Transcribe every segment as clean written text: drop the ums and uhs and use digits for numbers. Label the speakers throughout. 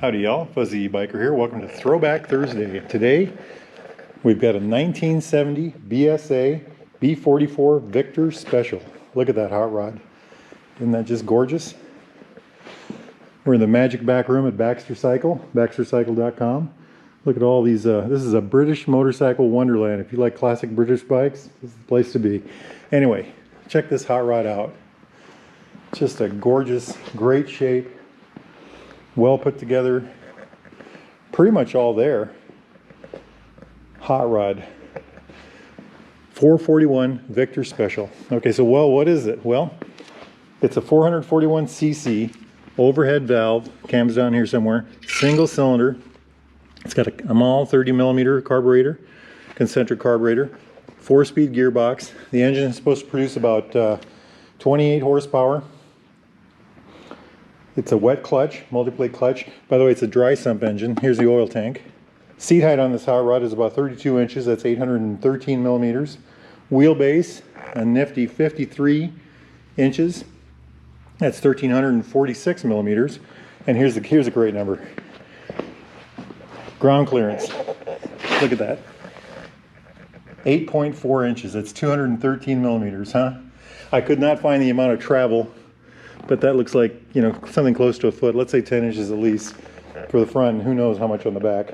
Speaker 1: Howdy y'all, Fuzzy Biker here. Welcome to Throwback Thursday. Today we've got a 1970 BSA B44 Victor Special. Look at that hot rod. Isn't that just gorgeous? We're in the magic back room at Baxter Cycle, baxtercycle.com. Look at all these, this is a British motorcycle wonderland. If you like classic British bikes, this is the place to be. Anyway, check this hot rod out. Just a gorgeous, great shape. Well put together, pretty much all there. Hot rod, 441 Victor Special. Okay, so what is it? Well, it's a 441cc overhead valve, cams down here somewhere, single cylinder. It's got a Amal 30mm carburetor, concentric carburetor, 4-speed gearbox. The engine is supposed to produce about 28 horsepower. It's a wet clutch, multi-plate clutch. By the way, it's a dry sump engine. Here's the oil tank. Seat height on this hot rod is about 32 inches. That's 813 millimeters. Wheelbase, a nifty 53 inches. That's 1,346 millimeters. And here's a great number. Ground clearance. Look at that. 8.4 inches. That's 213 millimeters, huh? I could not find the amount of travel, but that looks like, you know, something close to a foot. Let's say 10 inches at least for the front, and who knows how much on the back.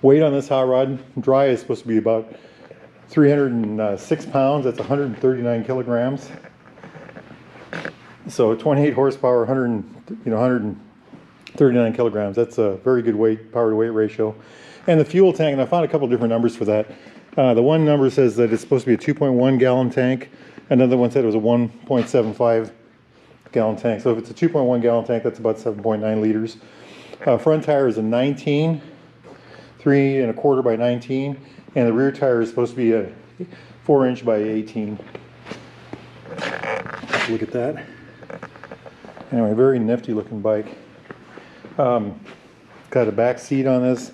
Speaker 1: Weight on this hot rod, dry, is supposed to be about 306 pounds. That's 139 kilograms. So 28 horsepower, 139 kilograms. That's a very good power to weight ratio. And the fuel tank, and I found a couple different numbers for that. The one number says that it's supposed to be a 2.1 gallon tank. Another one said it was a 1.75 gallon tank. So if it's a 2.1 gallon tank, that's about 7.9 liters. Front tire is a 19, 3¼ by 19, and the rear tire is supposed to be a 4-inch by 18. Look at that. Anyway, very nifty looking bike. Got a back seat on this,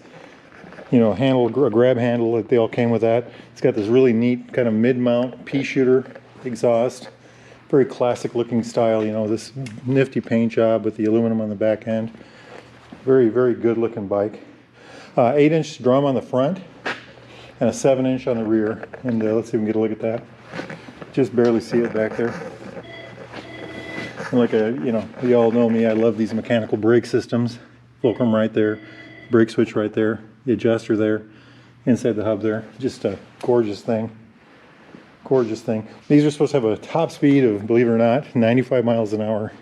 Speaker 1: you know, handle, a grab handle. They all came with that. It's got this really neat kind of mid-mount pea shooter exhaust. Very classic looking style, you know, this nifty paint job with the aluminum on the back end. Very, very good looking bike. 8-inch drum on the front and a 7-inch on the rear. And let's see if we can get a look at that. Just barely see it back there. And like you know, you all know me, I love these mechanical brake systems. Fulcrum right there, brake switch right there, the adjuster there, inside the hub there. Just a gorgeous thing. Gorgeous thing. These are supposed to have a top speed of, believe it or not, 95 miles an hour.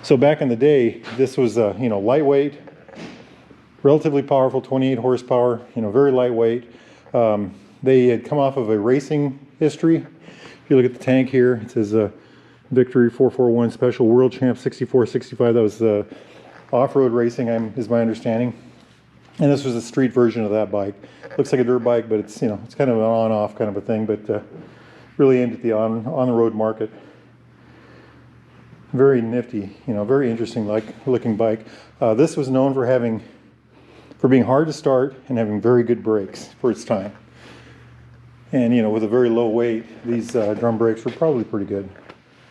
Speaker 1: So back in the day, this was you know, lightweight, relatively powerful, 28 horsepower, you know, very lightweight. They had come off of a racing history. If you look at the tank here, it says Victory 441 Special World Champ 64-65. That was off-road racing, is my understanding. And this was a street version of that bike. Looks like a dirt bike, but it's, you know, it's kind of an on-off kind of a thing, but really aimed at the on-the-road market. Very nifty, you know, very interesting looking bike. This was known for being hard to start and having very good brakes for its time. And, you know, with a very low weight, these drum brakes were probably pretty good.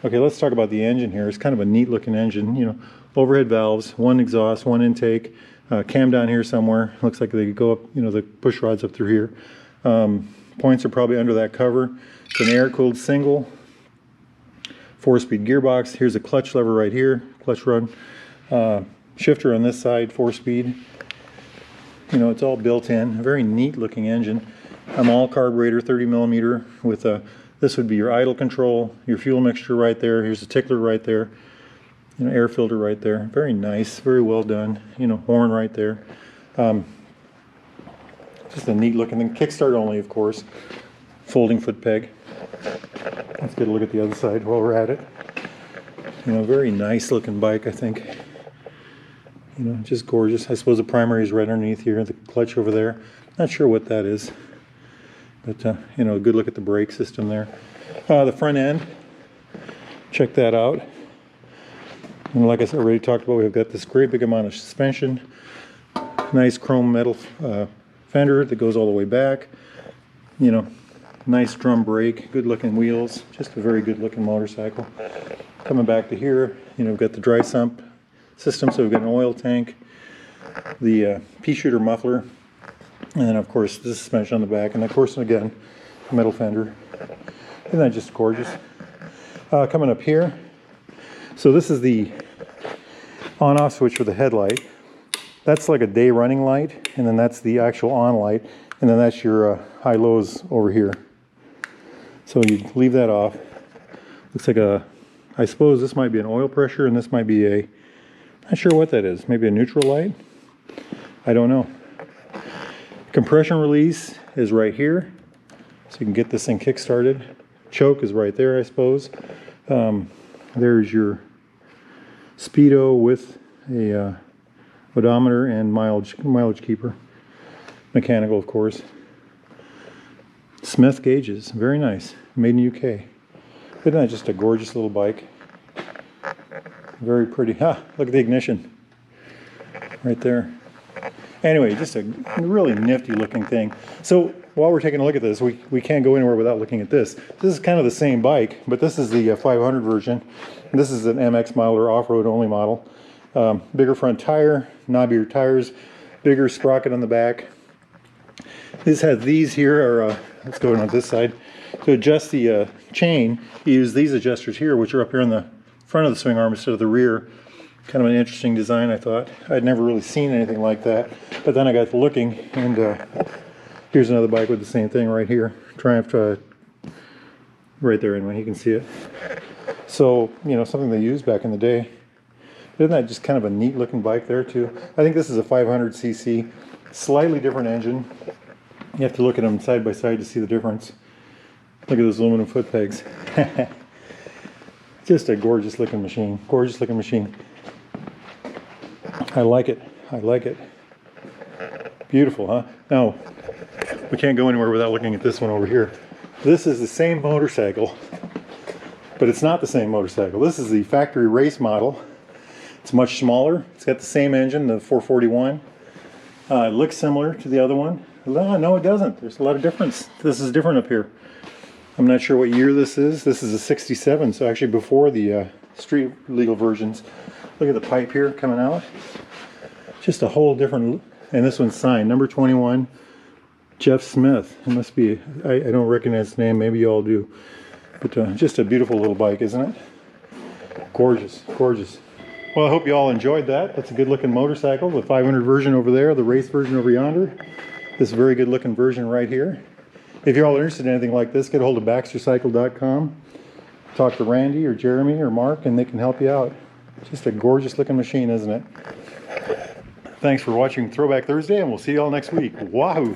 Speaker 1: Okay, let's talk about the engine here. It's kind of a neat looking engine, you know, overhead valves, one exhaust, one intake, cam down here somewhere. Looks like they go up, you know, the push rods up through here. Points are probably under that cover. It's an air-cooled single, 4-speed gearbox. Here's a clutch lever right here, clutch run. Shifter on this side, 4-speed. You know, it's all built in. A very neat looking engine. Amal carburetor, 30mm with this would be your idle control, your fuel mixture right there. Here's a tickler right there. You know, air filter right there. Very nice, very well done. You know, horn right there. Just a neat looking thing. Kickstart only, of course. Folding foot peg. Let's get a look at the other side while we're at it. You know, very nice looking bike, I think. You know, just gorgeous. I suppose the primary is right underneath here, the clutch over there. Not sure what that is. But, you know, a good look at the brake system there. The front end, check that out. And like I said, already talked about, we've got this great big amount of suspension. Nice chrome metal fender that goes all the way back. You know, nice drum brake, good looking wheels, just a very good looking motorcycle. Coming back to here, you know, we've got the dry sump system, so we've got an oil tank, the pea shooter muffler, and then of course this suspension on the back, and of course again, metal fender. Isn't that just gorgeous? Coming up here, so this is the on-off switch for the headlight. That's like a day running light, and then that's the actual on light, and then that's your high-lows over here. So you leave that off. Looks like a, I suppose this might be an oil pressure, and this might be a, not sure what that is, maybe a neutral light? I don't know. Compression release is right here, so you can get this thing kick-started. Choke is right there, I suppose. There's your speedo with a odometer and mileage keeper. Mechanical, of course. Smith gauges, very nice. Made in UK. Isn't that just a gorgeous little bike? Very pretty. Ha! Look at the ignition. Right there. Anyway, just a really nifty looking thing. So while we're taking a look at this, we can't go anywhere without looking at this. This is kind of the same bike, but this is the 500 version. This is an MX model or off-road only model. Bigger front tire, knobbier tires, bigger sprocket on the back. This has these here, or let's go on this side. To adjust the chain, you use these adjusters here, which are up here on the front of the swing arm instead of the rear. Kind of an interesting design, I thought. I'd never really seen anything like that. But then I got to looking, and here's another bike with the same thing right here. Triumph, right there anyway, you can see it. So, you know, something they used back in the day. Isn't that just kind of a neat looking bike there too? I think this is a 500cc, slightly different engine. You have to look at them side by side to see the difference. Look at those aluminum foot pegs. Just a gorgeous looking machine. Gorgeous looking machine. I like it. I like it. Beautiful, huh? Now, we can't go anywhere without looking at this one over here. This is the same motorcycle, but it's not the same motorcycle. This is the factory race model. It's much smaller. It's got the same engine, the 441. It looks similar to the other one. No, it doesn't. There's a lot of difference. This is different up here. I'm not sure what year this is. This is a 67, so actually before the street legal versions. Look at the pipe here coming out. Just a whole different, and this one's signed, number 21, Jeff Smith. It must be, I don't recognize the name, maybe you all do. But just a beautiful little bike, isn't it? Gorgeous, gorgeous. Well, I hope you all enjoyed that. That's a good looking motorcycle. The 500 version over there, the race version over yonder. This very good looking version right here. If you're all interested in anything like this, get a hold of baxtercycle.com. Talk to Randy or Jeremy or Mark and they can help you out. Just a gorgeous looking machine, isn't it? Thanks for watching Throwback Thursday, and we'll see you all next week. Wahoo!